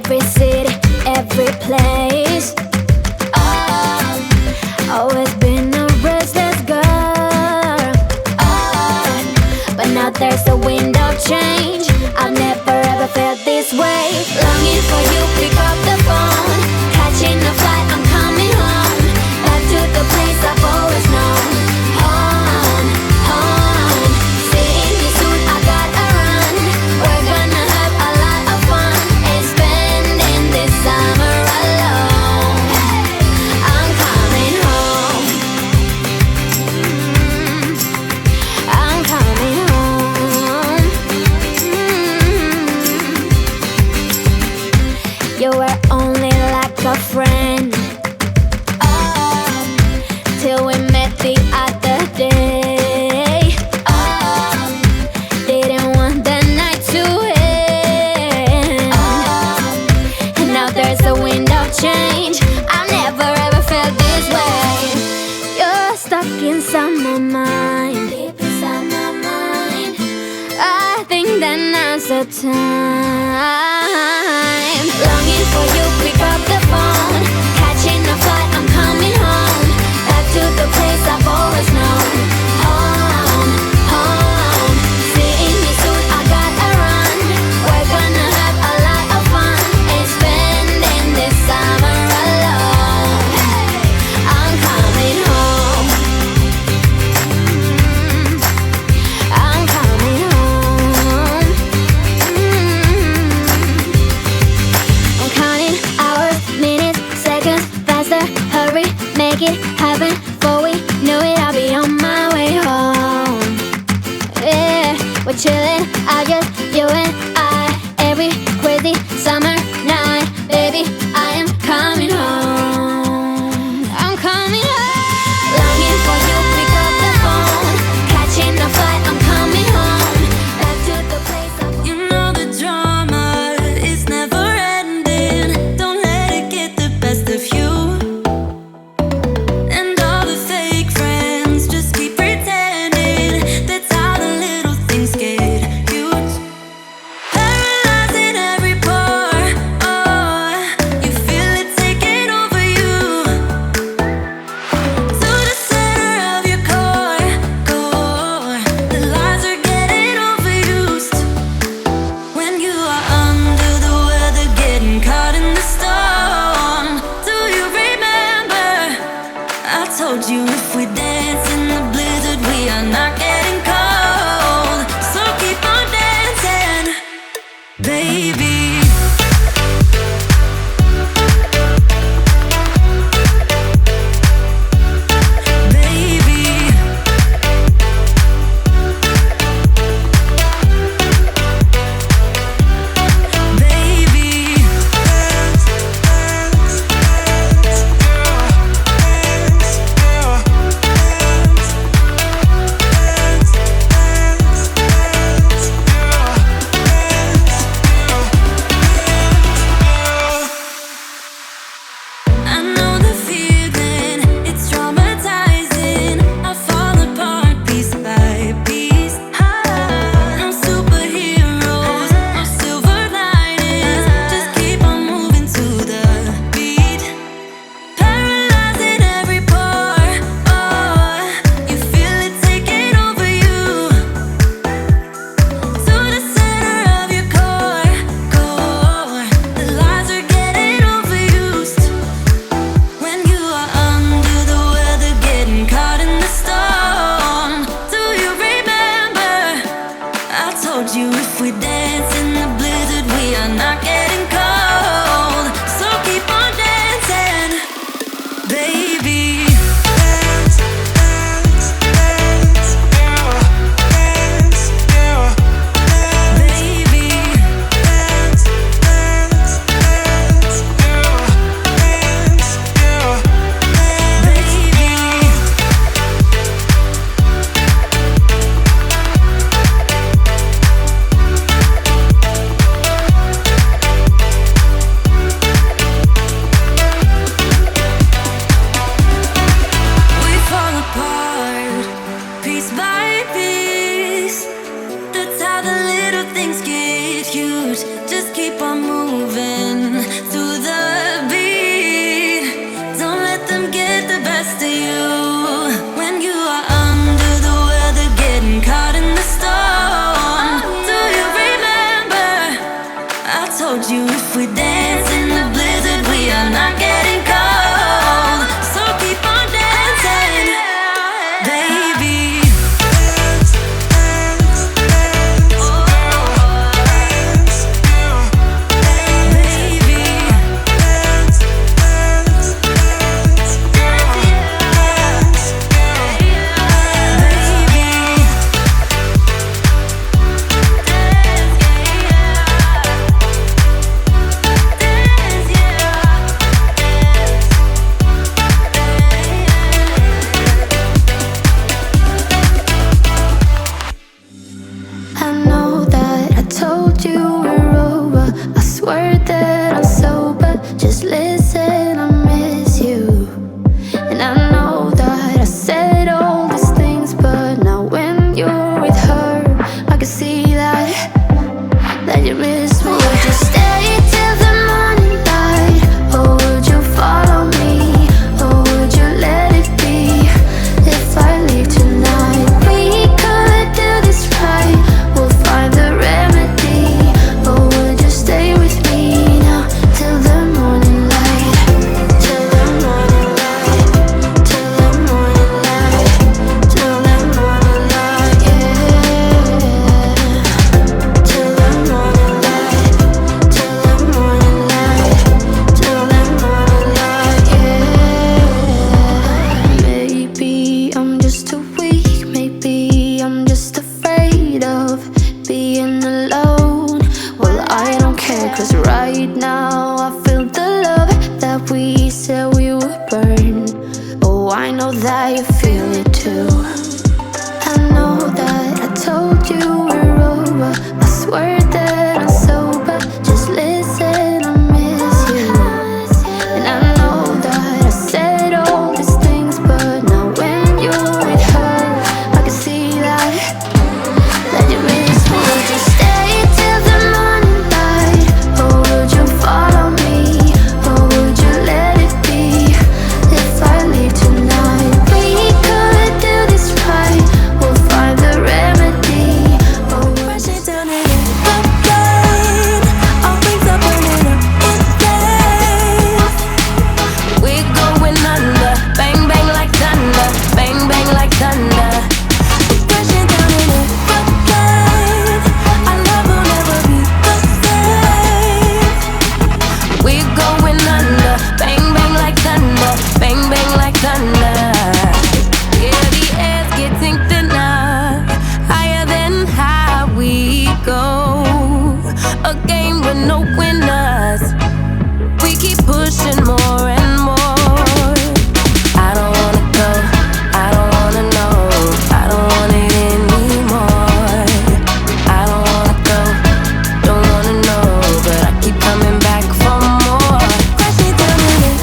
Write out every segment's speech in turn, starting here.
every city, every place. Oh, always been a restless girl. Oh, but now there's a wind of change. I've never ever felt this way. Longing for you, pick up the phone. Catching a flight, I'm coming home. Back to the place I've always known. Home, home. Seeing you soon, I gotta run. We're gonna have a lot of fun and spending this summer alone. I'm coming home. I'm coming home. You were only like a friend. Oh, till we met the other day. Oh, didn't want the night to end. Oh, and now there's a wind of change. I've never ever felt this way. You're stuck inside my mind, deep inside my mind. I think that now's the time. Longing for you, pick up the phone. Catching a flight, I'm coming home. Back to the place I've always known. Home, home. Seeing you soon, I gotta run. We're gonna have a lot of fun and spending this summer alone. I'm coming home. I'm coming home. I'm counting hours, minutes, seconds, faster. Hurry, make it happen. Before we know it, I'll be on my way home. Yeah, we're chilling, I just, you and I. Every crazy summer night, baby, I am coming home. I'm coming home. Longing for you, pick up the phone. Catching a flight, I'm coming home. Back to the place I You know the drama is never ending. Don't let it get the best of you. And all the fake friends just keep pretending. That's how the little things get huge. Paralyzing every pore. Oh, you feel it taking over you. To the center of your core. The lies are getting overused. When you are under the weather, getting caught in the storm. Do you remember? I told you if we dance in the blizzard, we are not getting cold. So keep on dancing, baby. Baby. Baby. told you if we dance in the blizzard, we are not getting cold. So keep on dancing, baby. I know that I told you we're over. I swear that I'm sober. Just listen, I miss you. And I know that I said all these things, but now when you're with her, I can see that you miss me. Would you stay till the morning light? Or would you follow me? Or would you let it be if I leave tonight? We could do this right. We'll find the remedy. Or would you stay with me now till the morning light? Till the morning light. Till the morning light. Till the morning light, yeah. Till the morning light. Till the morning light. Till the morning light, yeah. Maybe I'm just too weak. Maybe I'm just afraid of being alone. Well, I don't care, 'cause right now I feel the love that we said we would burn. Oh, I know that you feel it too. I know that I told you we're over. I swear that I'm sober. Just listen, I miss you. And I know that I said all these things, but now when you're with her, I can see that you miss me. Would you stay till the morning light? Or would you follow me? Or would you let it be if I leave tonight? We could do this right. We'll find the remedy. Oh, Crashing down in a plane, all wings are burning up in flames. We're going under, bang bang like thunder, bang bang like thunder. Crashing down in a plane, our love will never be the same. We're going under, bang bang like thunder, bang bang like thunder. Yeah, the air's getting thinner, higher than high we go. A game with no winners. We keep pushing more and more. I don't wanna go, I don't wanna know, I don't want it anymore. I don't wanna go, don't wanna know, but I keep coming back for more. Crashing down in a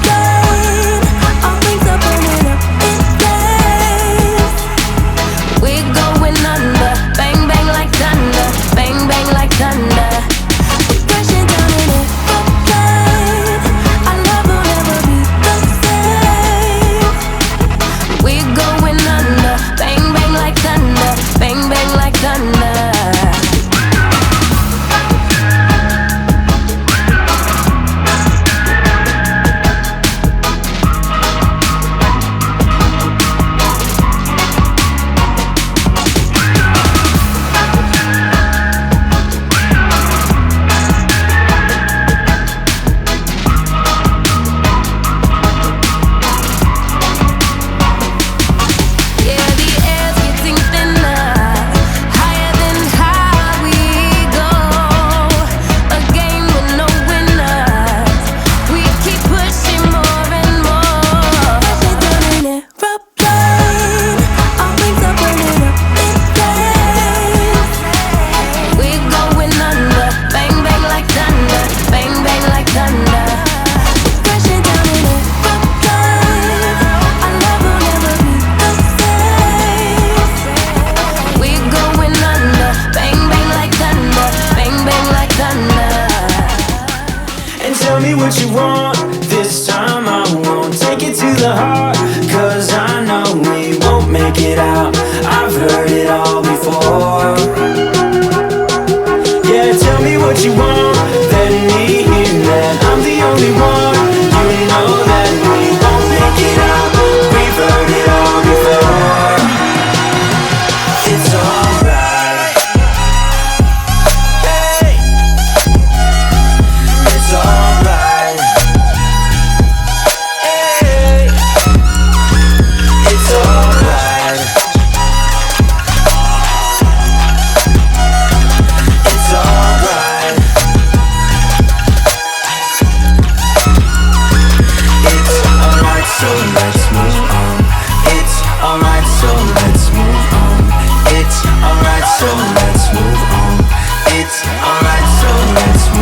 plane, our wings are burning up in flames. We're going under, bang bang like thunder, bang bang like thunder. We're crashing down in a plane, our love will never be the same. We're going under, bang bang like thunder, bang bang like thunder. Yeah, the air's getting thinner, higher than high we go. A game with no winners. We keep pushing more and more. Crashing down in an aeroplane, our wings are burning up in flames. We're going under, bang bang like thunder, bang bang like thunder. Crashing down in an aeroplane, our love will never be the same. We're going under, bang bang like thunder, bang bang like thunder. And tell me what you want. This time I won't take it to the heart, 'cause I know we won't make it out. I've heard it all before. Yeah, tell me what you want. It's alright, so let's